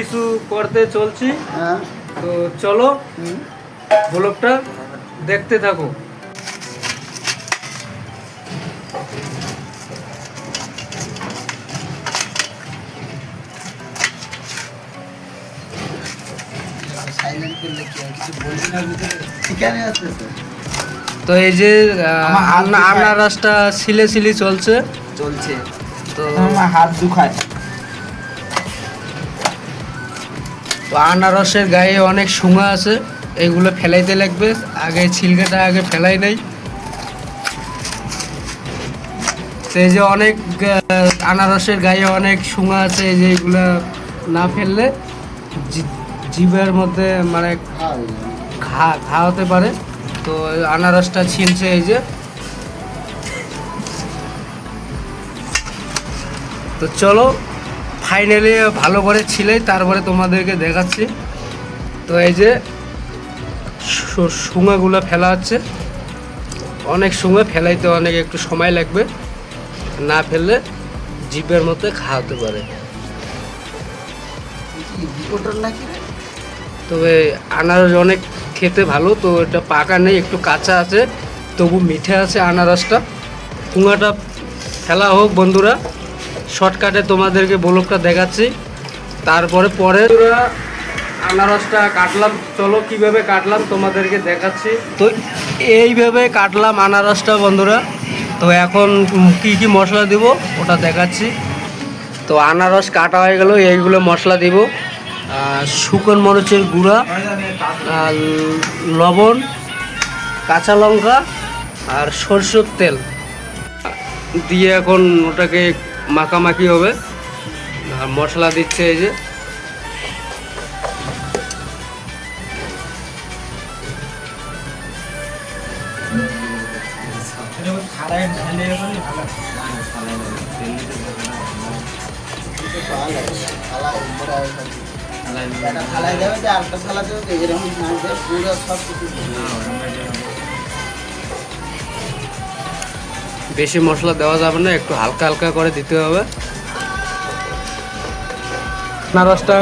কিছু করতে চলছি। হ্যাঁ, তো চলো ব্লগটা দেখতে থাকো। সাইলেন্ট করলে কি আর কিছু বলবি না ভিতরে? ঠিকানে আছে তো। তো এই যে আনারসটা সিলে চলছে। তো আমার হাত দুখায়। তো আনারসের গায়ে অনেক শুঙা আছে, এগুলো ফেলাইতে লাগবে। আগে ছিলকাটা আগে ফেলাই নাই। তো এই যে অনেক আনারসের গায়ে অনেক শুঙা আছে, এই যে এগুলো না ফেললে জিভের মধ্যে মানে ঘা হতে পারে। তো আনারসটা ছিলছে এই যে। তো চলো ফাইনালি ভালো করে ছিলাই, তারপরে তোমাদেরকে দেখাচ্ছি। তো এই যে শুঙাগুলো ফেলা হচ্ছে, অনেক শুঙা ফেলাইতে অনেক একটু সময় লাগবে, না ফেললে জিভের মধ্যে ঘা হতে পারে। তবে আনারস অনেক খেতে ভালো, তো এটা পাকা নেই, একটু কাঁচা আছে, তবু মিঠে আছে আনারসটা। শুঙাটা ফেলা হোক বন্ধুরা, শর্টকাটে তোমাদেরকে ব্লগটা দেখাচ্ছি। তারপরে আনারসটা কাটলাম, চলো কিভাবে কাটলাম তোমাদেরকে দেখাচ্ছি। তো এইভাবে কাটলাম আনারসটা বন্ধুরা। তো এখন কি কি মশলা দিব ওটা দেখাচ্ছি। তো আনারস কাটা হয়ে গেল, এইগুলো মশলা দিব: শুকনো মরিচের গুঁড়া, লবণ, কাঁচা লঙ্কা আর সরষের তেল দিয়ে এখন ওটাকে মাখামাখি হবে। আর মশলা দিচ্ছে এই যে। বেশি মশলা দেওয়া যাবে না, একটু হালকা হালকা করে দিতে হবে। আনারসটা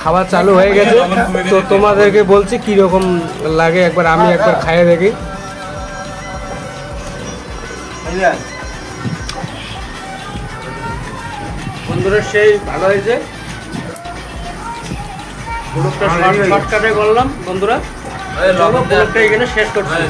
খাওয়া চালু হয়ে গেছে, তো তোমাদেরকে বলছি কীরকম লাগে, একবার আমি একবার খাইয়ে দেখি। বন্ধুরা সেই ভালো হয়েছে। ব্লগটা শর্টকাটে করলাম বন্ধুরা, ব্লগটা এখানে শেষ করছি।